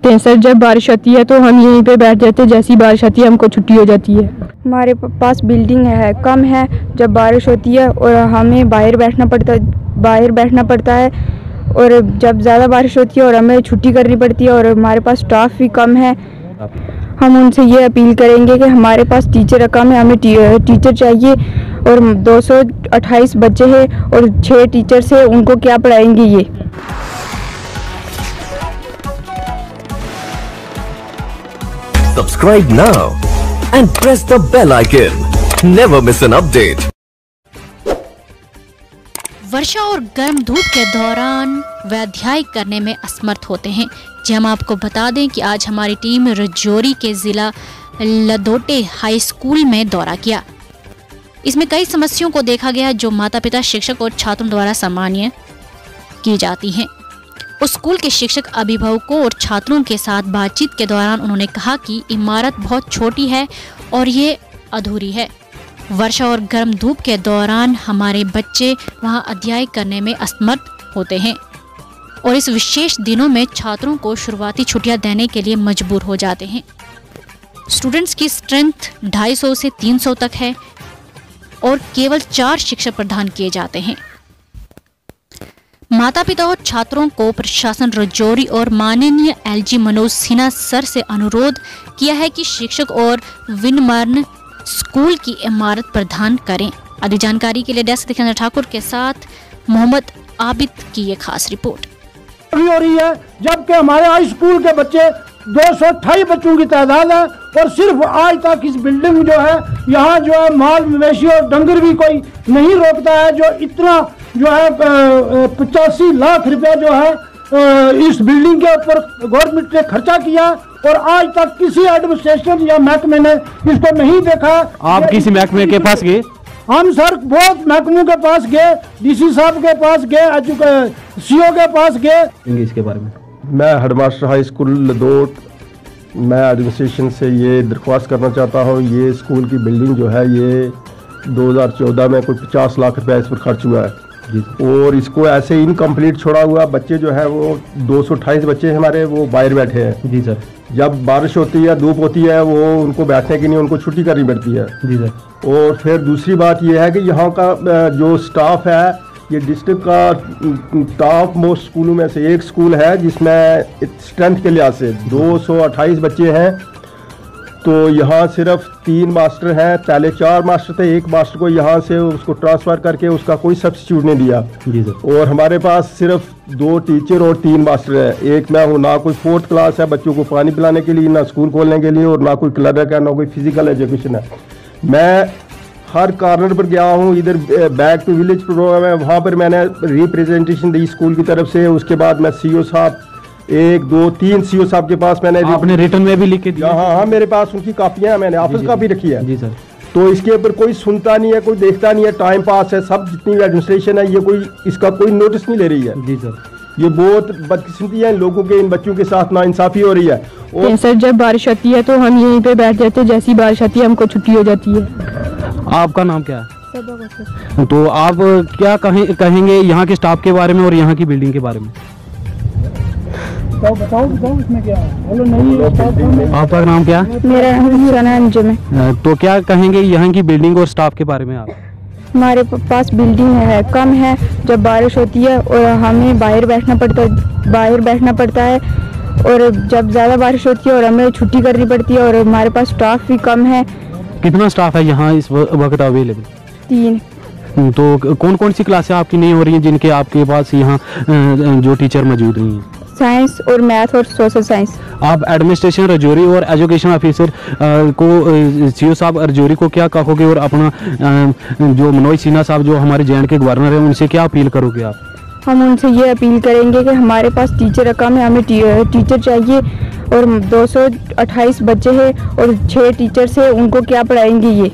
हैं सर। जब बारिश होती है तो हम यहीं पे बैठ जाते हैं, जैसी बारिश आती है हमको छुट्टी हो जाती है। हमारे पास बिल्डिंग है कम है, जब बारिश होती है और हमें बाहर बैठना पड़ता है और जब ज़्यादा बारिश होती है और हमें छुट्टी करनी पड़ती है और हमारे पास स्टाफ भी कम है। हम उनसे ये अपील करेंगे कि हमारे पास टीचर कम है, हमें टीचर चाहिए और 228 बच्चे हैं और 6 टीचर्स हैं, उनको क्या पढ़ाएंगे ये। Subscribe now and press the bell icon. Never miss an update. वर्षा और गर्म धूप के दौरान वे अध्ययन करने में असमर्थ होते हैं। जी हम आपको बता दें कि आज हमारी टीम राजौरी के ज़िला लदोटे हाई स्कूल में दौरा किया। इसमें कई समस्याओं को देखा गया जो माता पिता, शिक्षक और छात्रों द्वारा सामान्य की जाती हैं। उस स्कूल के शिक्षक, अभिभावकों और छात्रों के साथ बातचीत के दौरान उन्होंने कहा कि इमारत बहुत छोटी है और ये अधूरी है। वर्षा और गर्म धूप के दौरान हमारे बच्चे वहां अध्ययन करने में असमर्थ होते हैं और इस विशेष दिनों में छात्रों को शुरुआती छुट्टियां देने के लिए मजबूर हो जाते हैं। स्टूडेंट्स की स्ट्रेंथ 250 से 300 तक है और केवल 4 शिक्षक प्रदान किए जाते हैं। माता पिता और छात्रों को प्रशासन राजौरी और माननीय LG मनोज सिन्हा सर से अनुरोध किया है कि शिक्षक और विनिर्माण स्कूल की इमारत प्रदान करें। अधिक जानकारी के लिए डेस्क दिखेंद्र ठाकुर के साथ मोहम्मद आबिद की ये खास रिपोर्ट। हो रही है, जबकि हमारे हाई स्कूल के बच्चे 228 बच्चों की तादाद है और सिर्फ आज तक इस बिल्डिंग जो है यहाँ जो है माल मवेशी और डंगर भी कोई नहीं रोकता है। जो इतना जो है 85 लाख रुपया जो है इस बिल्डिंग के ऊपर गवर्नमेंट ने खर्चा किया और आज तक किसी एडमिनिस्ट्रेशन या महकमे ने इसको नहीं देखा। आप किसी महकमे के पास गए? हम सर बहुत महकमों के पास गए, DC साहब के पास गए, CO के पास गए। इसके बारे में मैं हेडमास्टर हाई स्कूल लदोट, मैं एडमिनिस्ट्रेशन से ये दरख्वास्त करना चाहता हूँ। ये स्कूल की बिल्डिंग जो है ये 2014 में कोई 50 लाख रुपया इस पर खर्च हुआ है और इसको ऐसे इनकम्प्लीट छोड़ा हुआ। बच्चे जो है वो 228 बच्चे हमारे वो बाहर बैठे हैं। जी सर। जब बारिश होती है, धूप होती है, वो उनको बैठने के लिए उनको छुट्टी करनी पड़ती है। जी सर। और फिर दूसरी बात ये है कि यहाँ का जो स्टाफ है, ये डिस्ट्रिक्ट का टॉप मोस्ट स्कूलों में से एक स्कूल है जिसमें स्ट्रेंथ के लिहाज से 228 बच्चे हैं। तो यहाँ सिर्फ 3 मास्टर हैं। पहले 4 मास्टर थे, एक मास्टर को यहाँ से उसको ट्रांसफ़र करके उसका कोई सब्स्टिट्यूट नहीं दिया। जी सर। और हमारे पास सिर्फ 2 टीचर और 3 मास्टर हैं। एक मैं हूँ, ना कोई 4th क्लास है बच्चों को पानी पिलाने के लिए, ना स्कूल खोलने के लिए, और ना कोई क्लर्क है, ना कोई फिजिकल एजुकेशन है। मैं हर कॉर्नर पर गया हूँ। इधर बैक टू विलेज प्रोग्राम है, वहाँ पर मैंने रिप्रेजेंटेशन दी स्कूल की तरफ से। उसके बाद मैं CO साहब 1 2 3 CO साहब के पास मैंने आपने रिटर्न में भी लिख के दिया? हाँ, मेरे पास उनकी कापियाँ हैं, मैंने ऑफिस कापी रखी है। जी सर। तो इसके ऊपर कोई सुनता नहीं है, कोई देखता नहीं है, टाइम पास है। सब जितनी भी एडमिनिस्ट्रेशन है ये कोई इसका कोई नोटिस नहीं ले रही है। जी सर। ये बहुत बदकिस्मती है, लोगों के इन बच्चों के साथ नाइंसाफी हो रही है। और सर जब बारिश होती है तो हम यहीं पे बैठ जाते हैं, जैसी बारिश आती है हमको छुट्टी हो जाती है। आपका नाम क्या है? तो आप क्या कहेंगे यहाँ के स्टाफ के बारे में और यहाँ की बिल्डिंग के बारे में? बताओ इसमें क्या है? बोलो नहीं। आपका नाम क्या है? मेरा नाम सना अंजुम है। तो क्या कहेंगे यहाँ की बिल्डिंग और स्टाफ के बारे में आप? हमारे पास बिल्डिंग है कम है, जब बारिश होती है और हमें बाहर बैठना पड़ता है और जब ज़्यादा बारिश होती है और हमें छुट्टी करनी पड़ती है और हमारे पास स्टाफ भी कम है। कितना स्टाफ है यहाँ इस वक्त अवेलेबल? 3। तो कौन कौन सी क्लासें आपकी नहीं हो रही हैं जिनके आपके पास यहाँ जो टीचर मौजूद नहीं हैं? साइंस और मैथ और सोशल साइंस। आप एडमिनिस्ट्रेशन राजौरी और एजुकेशन ऑफिसर को CO साहब राजौरी को क्या कहोगे और अपना जो मनोज सिन्हा साहब जो हमारे JNK के गवर्नर हैं उनसे क्या अपील करोगे आप? हम उनसे ये अपील करेंगे कि हमारे पास टीचर कम है, हमें टीचर चाहिए और 228 बच्चे हैं और 6 टीचर्स हैं, उनको क्या पढ़ाएंगे ये।